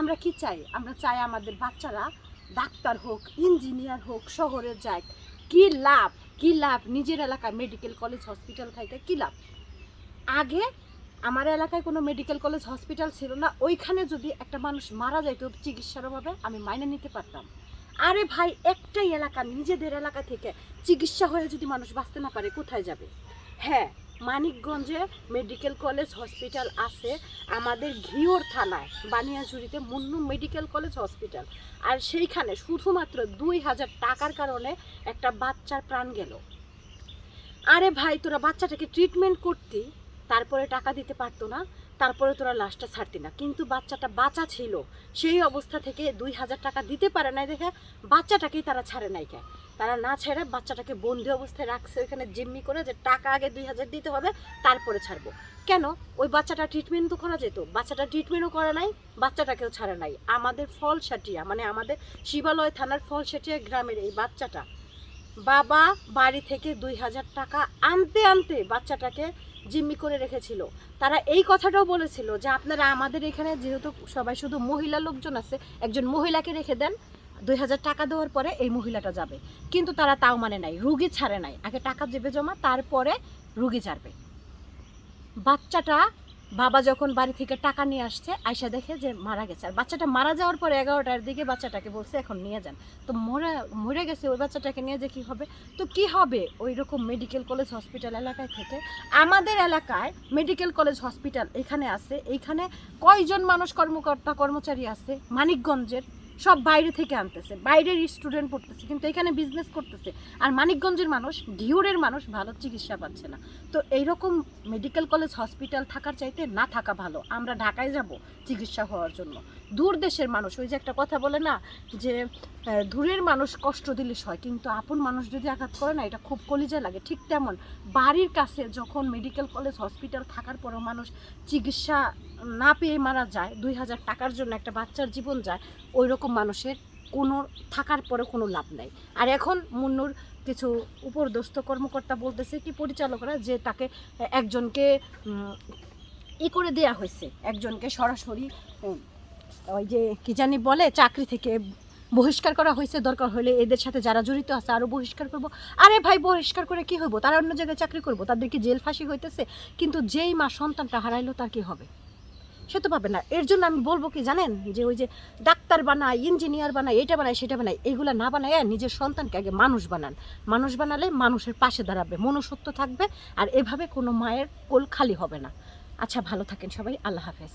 আমরা কি চাই? আমরা চাই আমাদের বাচ্চারা ডাক্তার হোক, ইঞ্জিনিয়ার হোক, শহরে যাক। কি লাভ? কি লাভ? নিজের এলাকায় মেডিকেল কলেজ হসপিটাল থাইকা কি লাভ? আগে আমার এলাকায় কোনো মেডিকেল কলেজ হসপিটাল ছিল না, ওইখানে যদি একটা মানুষ মারা যাইতো চিকিৎসার অভাবে আমি মাইনে নিতে পারতাম। আরে ভাই, একটাই এলাকা, নিজেদের এলাকা থেকে চিকিৎসা হয়ে যদি মানুষ বাঁচতে না পারে কোথায় যাবে? হ্যাঁ, মানিকগঞ্জে মেডিকেল কলেজ হসপিটাল আছে, আমাদের ঘিওর থানায় বানিয়াঝুরিতে মুন্নু মেডিকেল কলেজ হসপিটাল। আর সেইখানে শুধুমাত্র 2000 টাকার কারণে একটা বাচ্চার প্রাণ গেল। আরে ভাই, তোরা বাচ্চাটাকে ট্রিটমেন্ট করতি, তারপরে টাকা দিতে পারতো না, তারপরে তোরা লাশটা ছাড়তি না, কিন্তু বাচ্চাটা বাঁচা ছিল, সেই অবস্থা থেকে 2000 টাকা দিতে পারে নাই দেখে বাচ্চাটাকেই তারা ছাড়ে নাই। কে তারা না ছেড়ে বাচ্চাটাকে বন্দি অবস্থায় রাখছে ওইখানে, জিম্মি করে যে টাকা আগে 2000 দিতে হবে তারপরে ছাড়বো। কেন? ওই বাচ্চাটা ট্রিটমেন্ট তো করা যেত, বাচ্চাটা ট্রিটমেন্টও করে নাই, বাচ্চাটাকেও ছাড়ে নাই। আমাদের ফলসাটিয়া, মানে আমাদের শিবালয় থানার ফলসাটিয়া গ্রামের এই বাচ্চাটা, বাবা বাড়ি থেকে 2000 টাকা আনতে আনতে বাচ্চাটাকে জিম্মি করে রেখেছিল। তারা এই কথাটাও বলেছিল যে আপনারা আমাদের এখানে যেহেতু সবাই শুধু মহিলা লোকজন আছে, একজন মহিলাকে রেখে দেন, 2000 টাকা দেওয়ার পরে এই মহিলাটা যাবে। কিন্তু তারা তাও মানে নাই, রুগী ছাড়ে নাই, আগে টাকা দেবে জমা, তারপরে রুগী ছাড়বে। বাচ্চাটা বাবা যখন বাড়ি থেকে টাকা নিয়ে আসছে, আয়সা দেখে যে মারা গেছে। আর বাচ্চাটা মারা যাওয়ার পরে 11টার দিকে বাচ্চাটাকে বলছে এখন নিয়ে যান। তো মরে গেছে, ওই বাচ্চাটাকে নিয়ে যে কী হবে? তো কি হবে? ওই রকম মেডিকেল কলেজ হসপিটাল এলাকায় থেকে আমাদের এলাকায় মেডিকেল কলেজ হসপিটাল এখানে আছে, এইখানে কয়জন মানুষ কর্মকর্তা কর্মচারী আছে মানিকগঞ্জের, সব বাইরে থেকে আনতেছে, বাইরের স্টুডেন্ট পড়তেছে, কিন্তু এখানে বিজনেস করতেছে। আর মানিকগঞ্জের মানুষ, ঘিওরের মানুষ ভালো চিকিৎসা পাচ্ছে না। তো এইরকম মেডিকেল কলেজ হসপিটাল থাকার চাইতে না থাকা ভালো। আমরা ঢাকায় যাব চিকিৎসা হওয়ার জন্য, দূর দেশের মানুষ, ওই যে একটা কথা বলে না যে দূরের মানুষ কষ্ট দিলে সয়, কিন্তু আপন মানুষ যদি আঘাত করে না, এটা খুব কলিজা লাগে। ঠিক তেমন বাড়ির কাছে যখন মেডিকেল কলেজ হসপিটাল থাকার পরেও মানুষ চিকিৎসা না পেয়ে মারা যায়, 2000 টাকার জন্য একটা বাচ্চার জীবন যায়, ওই রকম মানুষের কোনো থাকার পরে কোনো লাভ নাই। আর এখন মুন্নুর কিছু উপরদস্ত কর্মকর্তা বলতেছে কি পরিচালকরা, যে তাকে একজনকে করে দেয়া হয়েছে, একজনকে সরাসরি ওই যে কি জানি বলে চাকরি থেকে বহিষ্কার করা হয়েছে, দরকার হলে এদের সাথে যারা জড়িত আছে আরও বহিষ্কার করব। আরে ভাই, বহিষ্কার করে কি হইব? তারা অন্য জায়গায় চাকরি করব, তাদের কি জেল ফাঁসি হইতেছে? কিন্তু যেই মা সন্তানটা হারাইলো তার কি হবে? সে তো পাবে না। এর জন্য আমি বলবো কি জানেন, যে ওই যে ডাক্তার বানায়, ইঞ্জিনিয়ার বানায়, এটা বানায় সেটা বানায়, এগুলো না বানায় নিজের সন্তানকে আগে মানুষ বানান। মানুষ বানালে মানুষের পাশে দাঁড়াবে, মনুষ্যত্ব থাকবে, আর এভাবে কোনো মায়ের কোল খালি হবে না। আচ্ছা, ভালো থাকেন সবাই, আল্লাহ হাফেজ।